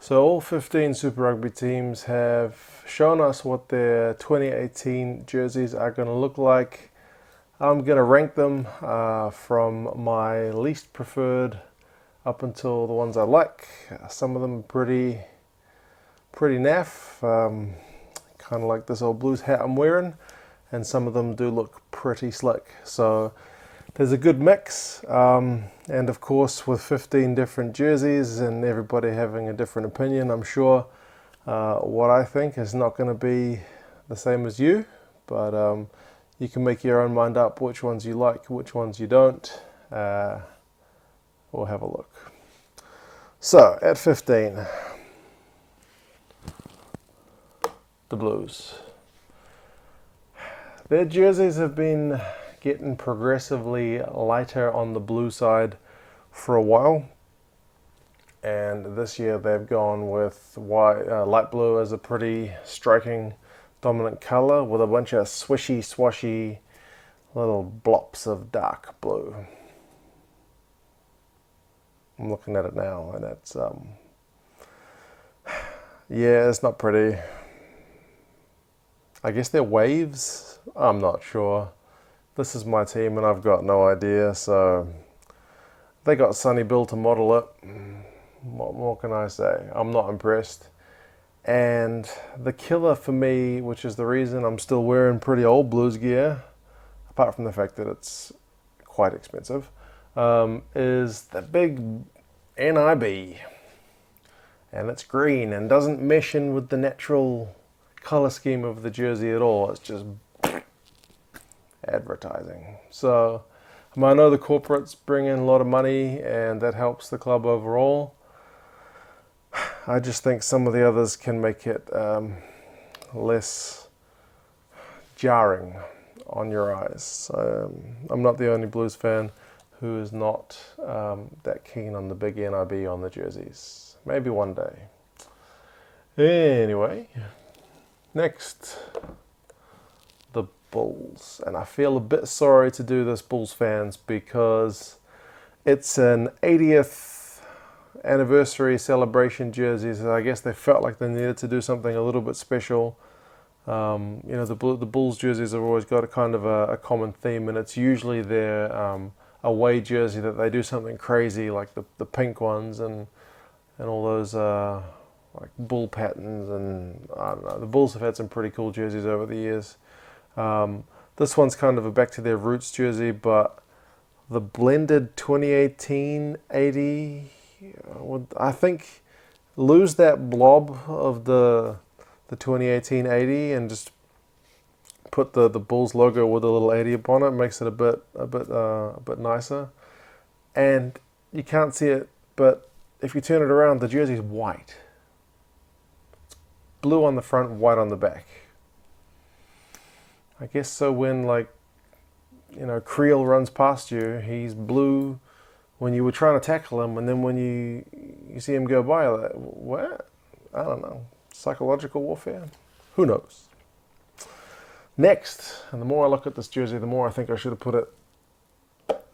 So all 15 Super Rugby teams have shown us what their 2018 jerseys are going to look like. I'm going to rank them from my least preferred up until the ones I like. Some of them pretty naff, kind of like this old Blues hat I'm wearing, and some of them do look pretty slick. So there's a good mix, and of course with 15 different jerseys and everybody having a different opinion, I'm sure what I think is not going to be the same as you, but you can make your own mind up which ones you like, which ones you don't. We'll have a look. So at 15, the Blues. Their jerseys have been getting progressively lighter on the blue side for a while, and this year they've gone with light blue as a pretty striking dominant color with a bunch of swishy swashy little blops of dark blue. I'm looking at it now and it's yeah, it's not pretty. I guess they're waves, I'm not sure. This is my team and I've got no idea, so they got Sonny Bill to model it. What more can I say? I'm not impressed. And the killer for me, which is the reason I'm still wearing pretty old Blues gear, apart from the fact that it's quite expensive, is the big NIB. And it's green and doesn't mesh in with the natural color scheme of the jersey at all. It's just advertising. So I know the corporates bring in a lot of money and that helps the club overall. I just think some of the others can make it less jarring on your eyes. I'm not the only Blues fan who is not that keen on the big NIB on the jerseys. Maybe one day. Anyway, next, the Bulls. And I feel a bit sorry to do this, Bulls fans, because it's an 80th anniversary celebration jersey, so I guess they felt like they needed to do something a little bit special. The Bulls jerseys have always got a kind of a common theme, and it's usually their away jersey that they do something crazy, like the pink ones and all those like bull patterns, and I don't know. The Bulls have had some pretty cool jerseys over the years. This one's kind of a back to their roots jersey, but the blended 2018 80, I think, lose that blob of the 2018 80 and just put the Bulls logo with a little 80 upon it. Makes it a bit nicer. And you can't see it, but if you turn it around, the jersey's white. It's blue on the front, white on the back. I guess so when Creel runs past you, he's blue when you were trying to tackle him, and then when you see him go by, you're like, what? I don't know. Psychological warfare? Who knows? Next, and the more I look at this jersey, the more I think I should have put it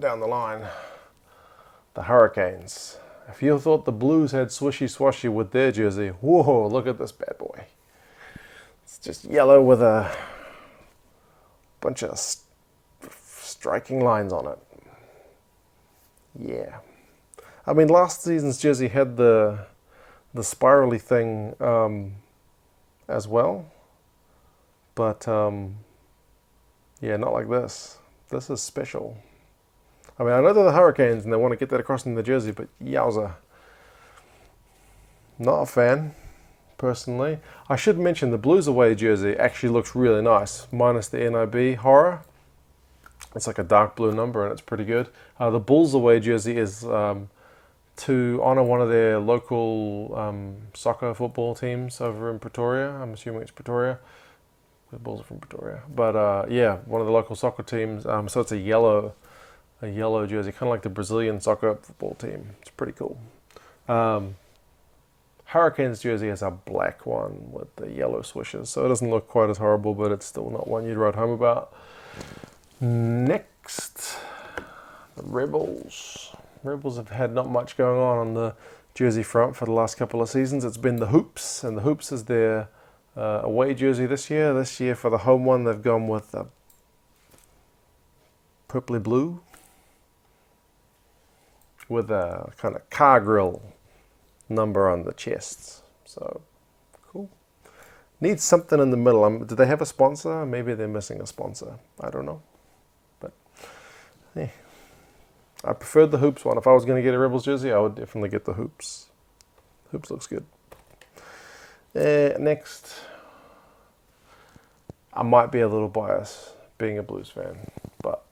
down the line. The Hurricanes. If you thought the Blues had swishy swashy with their jersey, whoa, look at this bad boy. It's just yellow with a bunch of striking lines on it. Yeah. I mean, last season's jersey had the spirally thing as well. But, yeah, not like this. This is special. I mean, I know they're the Hurricanes and they want to get that across in the jersey, but yowza. Not a fan, personally. I should mention the Blues away jersey actually looks really nice, minus the NIB horror. It's like a dark blue number and it's pretty good. The Bulls away jersey is to honour one of their local soccer football teams over in Pretoria. I'm assuming it's Pretoria. The Bulls are from Pretoria. But yeah, one of the local soccer teams. So it's a yellow jersey, kind of like the Brazilian soccer football team. It's pretty cool. Hurricanes jersey is a black one with the yellow swishes, so it doesn't look quite as horrible, but it's still not one you'd write home about. Next, the Rebels. Rebels have had not much going on the jersey front for the last couple of seasons. It's been the Hoops, and the Hoops is their away jersey this year. This year for the home one, they've gone with a purpley blue with a kind of car grill number on the chests. So cool. Needs something in the middle. Do they have a sponsor? Maybe they're missing a sponsor. I don't know. But yeah. I preferred the Hoops one. If I was going to get a Rebels jersey, I would definitely get the Hoops. Hoops looks good. Next, I might be a little biased being a Blues fan, but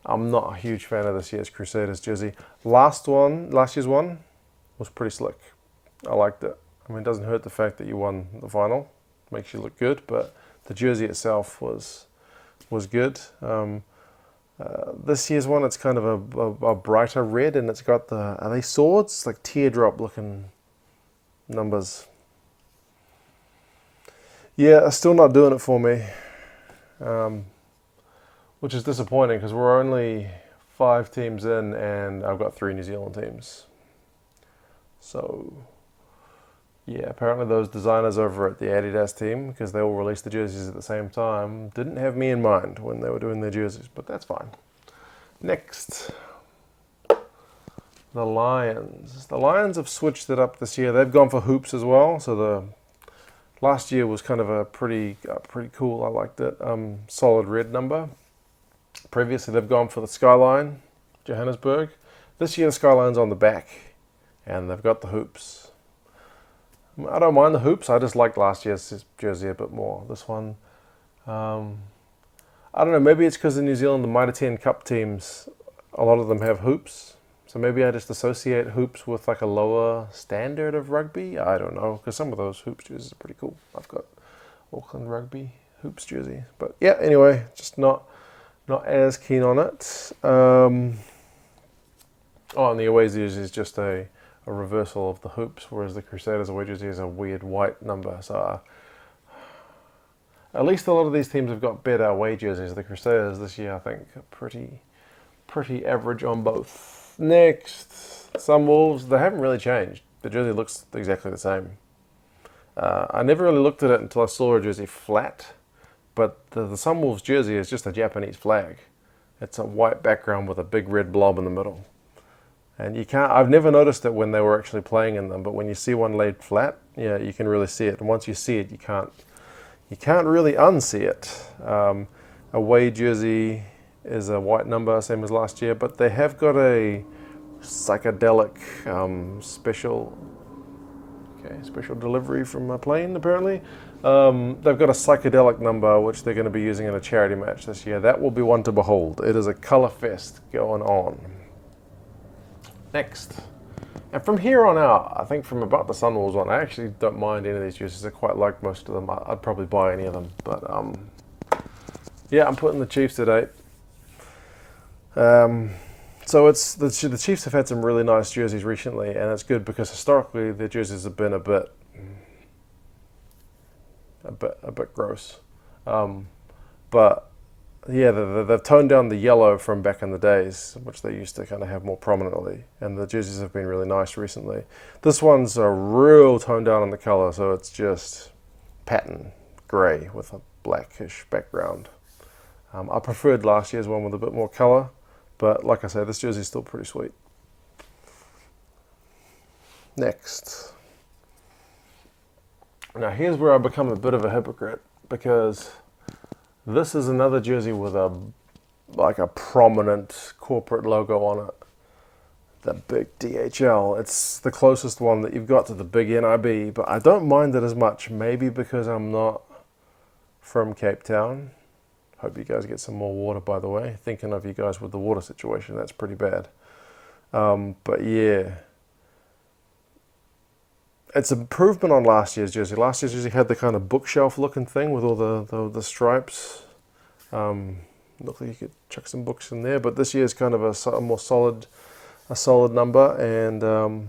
I'm not a huge fan of this year's Crusaders jersey. Last year's one was pretty slick. I liked it. I mean, it doesn't hurt the fact that you won the final. Makes you look good, but the jersey itself was good. This year's one, it's kind of a brighter red, and it's got are they swords? Like teardrop looking numbers. Yeah, it's still not doing it for me, which is disappointing because we're only 5 teams in and I've got 3 New Zealand teams. So yeah, apparently those designers over at the Adidas team, because they all released the jerseys at the same time, didn't have me in mind when they were doing their jerseys, but that's fine. Next, the Lions. The Lions have switched it up this year. They've gone for hoops as well. So the last year was kind of a pretty cool. I liked it. Solid red number. Previously, they've gone for the Skyline, Johannesburg. This year, the Skyline's on the back, and they've got the hoops. I don't mind the hoops. I just liked last year's jersey a bit more. This one, I don't know. Maybe it's because in New Zealand, the Mitre 10 Cup teams, a lot of them have hoops. So maybe I just associate hoops with like a lower standard of rugby. I don't know, because some of those hoops jerseys are pretty cool. I've got Auckland Rugby hoops jersey, but yeah. Anyway, just not as keen on it. And the away jersey is just a reversal of the hoops, whereas the Crusaders away jersey is a weird white number. So at least a lot of these teams have got better away jerseys. The Crusaders this year, I think, are pretty average on both. Next, Sunwolves. They haven't really changed. The jersey looks exactly the same. I never really looked at it until I saw a jersey flat, but the Sunwolves jersey is just a Japanese flag. It's a white background with a big red blob in the middle. And I've never noticed it when they were actually playing in them, but when you see one laid flat, yeah, you can really see it. And once you see it, you can't really unsee it. Away jersey is a white number, same as last year, but they have got a psychedelic special delivery from a plane, apparently. They've got a psychedelic number, which they're going to be using in a charity match this year. That will be one to behold. It is a colour fest going on. Next, and from here on out, I think from about the Sunwolves one, I actually don't mind any of these jerseys. I quite like most of them. I'd probably buy any of them, but yeah, I'm putting the Chiefs at 8. So it's the Chiefs have had some really nice jerseys recently, and it's good because historically their jerseys have been a bit gross, but yeah, they've toned down the yellow from back in the days, which they used to kind of have more prominently, and the jerseys have been really nice recently. This one's a real toned down on the colour, so it's just pattern grey with a blackish background. I preferred last year's one with a bit more colour, but like I say, this jersey's still pretty sweet. Next. Now here's where I become a bit of a hypocrite, because this is another jersey with a prominent corporate logo on it. The big DHL. It's the closest one that you've got to the big NIB, but I don't mind it as much. Maybe because I'm not from Cape Town. Hope you guys get some more water, by the way. Thinking of you guys with the water situation. That's pretty bad. But yeah. It's an improvement on last year's jersey. Last year's jersey had the kind of bookshelf looking thing with all the stripes. Looked like you could chuck some books in there, but this year's kind of a more solid number, and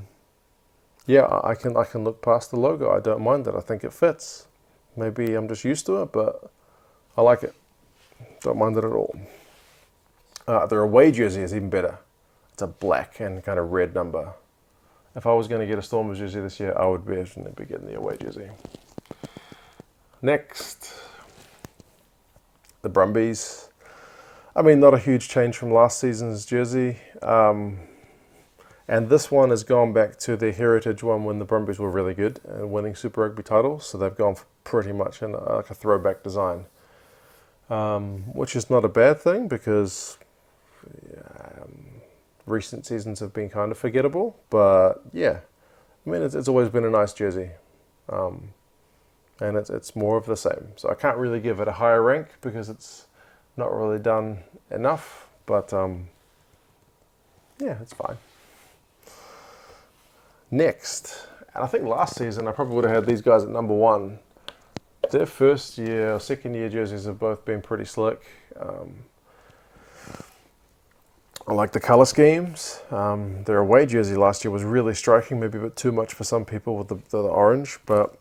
yeah, I can look past the logo. I don't mind it. I think it fits. Maybe I'm just used to it, but I like it. Don't mind it at all. Their away jersey is even better. It's a black and kind of red number. if I was going to get a Stormers jersey this year, I would definitely be getting the away jersey. Next, the Brumbies. I mean, not a huge change from last season's jersey. And this one has gone back to their heritage one when the Brumbies were really good and winning Super Rugby titles. So they've gone for pretty much in like a throwback design, which is not a bad thing because recent seasons have been kind of forgettable. But yeah, I mean, it's always been a nice jersey. And it's more of the same. So I can't really give it a higher rank because it's not really done enough. But yeah, it's fine. Next, and I think last season I probably would have had these guys at number 1. Their first year or second year jerseys have both been pretty slick. I like the colour schemes. Their away jersey last year was really striking, maybe a bit too much for some people with the orange, but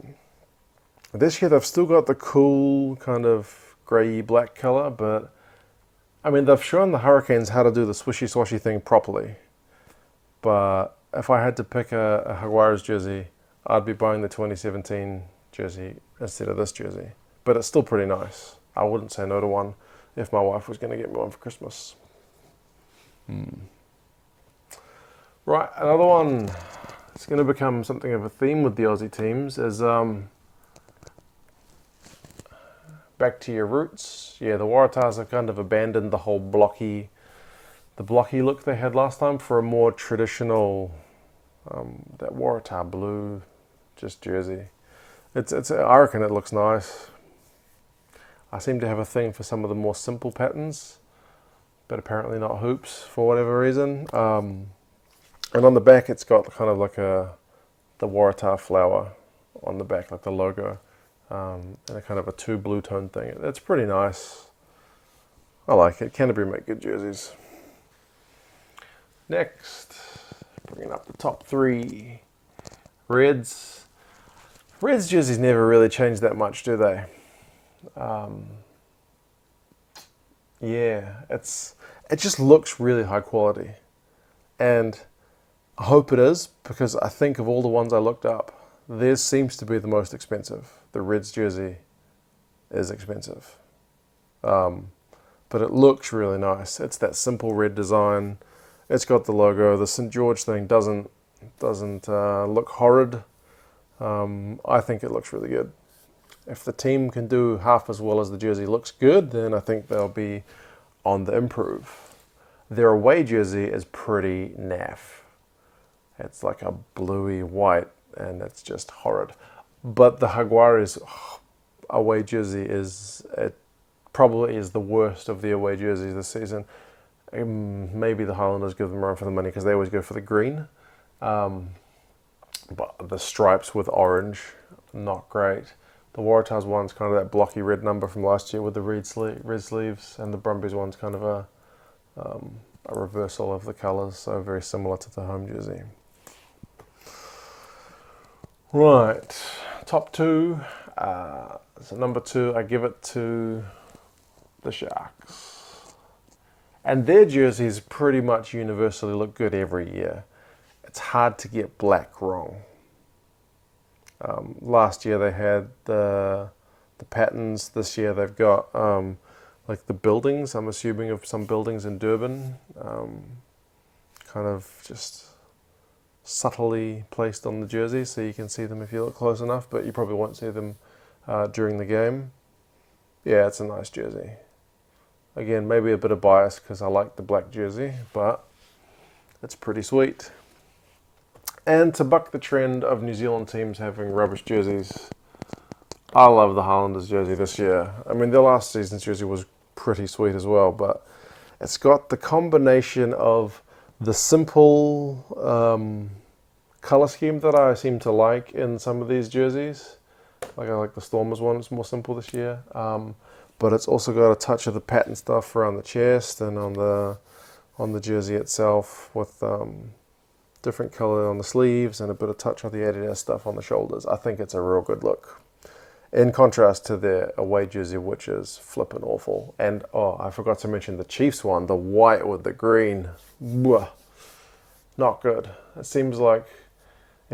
this year they've still got the cool kind of grey black colour, but I mean they've shown the Hurricanes how to do the swishy swashy thing properly. But if I had to pick a Jaguars jersey, I'd be buying the 2017 jersey instead of this jersey. But it's still pretty nice. I wouldn't say no to one if my wife was going to get me one for Christmas. Right, another one. It's going to become something of a theme with the Aussie teams is back to your roots. Yeah, the Waratahs have kind of abandoned the whole blocky look they had last time for a more traditional, that Waratah blue, just jersey. I reckon it looks nice. I seem to have a thing for some of the more simple patterns, but apparently not hoops for whatever reason. And on the back, it's got kind of like the Waratah flower on the back, like the logo, and a kind of a 2 blue tone thing. It's pretty nice. I like it. Canterbury make good jerseys. Next, bringing up the top 3. Reds. Reds jerseys never really change that much, do they? Yeah, it just looks really high quality. And I hope it is, because I think of all the ones I looked up, theirs seems to be the most expensive. The Reds jersey is expensive. But it looks really nice. It's that simple red design. It's got the logo. The St. George thing doesn't look horrid. I think it looks really good. If the team can do half as well as the jersey looks good, then I think they'll be on the improve. Their away jersey is pretty naff. It's like a bluey white, and it's just horrid. But the Jaguars away jersey probably is the worst of the away jerseys this season. Maybe the Highlanders give them a run for the money because they always go for the green. But the stripes with orange, not great. The Waratahs one's kind of that blocky red number from last year with the red sleeves, and the Brumbies one's kind of a reversal of the colours, so very similar to the home jersey. Right, top 2. So number 2, I give it to the Sharks. And their jerseys pretty much universally look good every year. It's hard to get black wrong. Last year they had the patterns. This year they've got like the buildings. I'm assuming of some buildings in Durban, kind of just subtly placed on the jersey, so you can see them if you look close enough. But you probably won't see them during the game. Yeah, it's a nice jersey. Again, maybe a bit of bias because I like the black jersey, but it's pretty sweet. And to buck the trend of New Zealand teams having rubbish jerseys, I love the Highlanders jersey this year. I mean, their last season's jersey was pretty sweet as well, but it's got the combination of the simple colour scheme that I seem to like in some of these jerseys. Like I like the Stormers one, it's more simple this year. But it's also got a touch of the pattern stuff around the chest and on the jersey itself with different colour on the sleeves and a bit of touch of the Adidas stuff on the shoulders. I think it's a real good look. In contrast to their away jersey, which is flippin' awful. And, I forgot to mention the Chiefs one, the white with the green. Not good. It seems like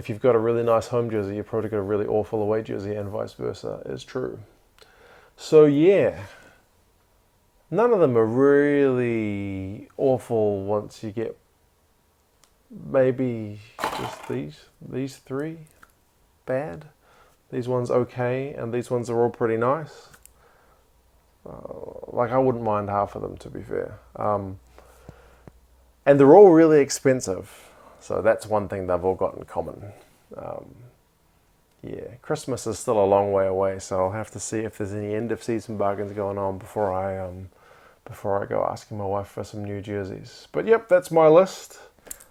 if you've got a really nice home jersey, you've probably got a really awful away jersey, and vice versa is true. So yeah, none of them are really awful once you get maybe just these three bad. These ones okay, and these ones are all pretty nice. Like, I wouldn't mind half of them, to be fair. And they're all really expensive. So that's one thing they've all got in common. Yeah, Christmas is still a long way away, so I'll have to see if there's any end of season bargains going on before I go asking my wife for some new jerseys. But yep, that's my list.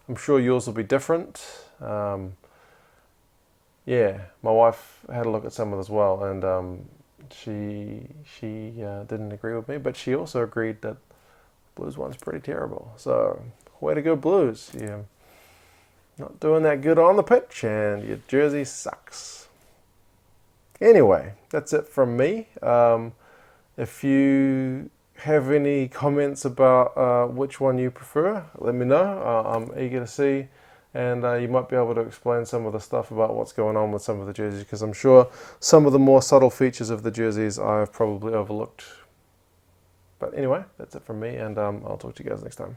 I'm sure yours will be different. Yeah, my wife had a look at some of as well, and she didn't agree with me, but she also agreed that Blues one's pretty terrible. So way to go, Blues! You're not doing that good on the pitch, and your jersey sucks. Anyway, that's it from me. If you have any comments about which one you prefer, let me know. I'm eager to see, and you might be able to explain some of the stuff about what's going on with some of the jerseys, because I'm sure some of the more subtle features of the jerseys I've probably overlooked. But anyway, that's it from me, and I'll talk to you guys next time.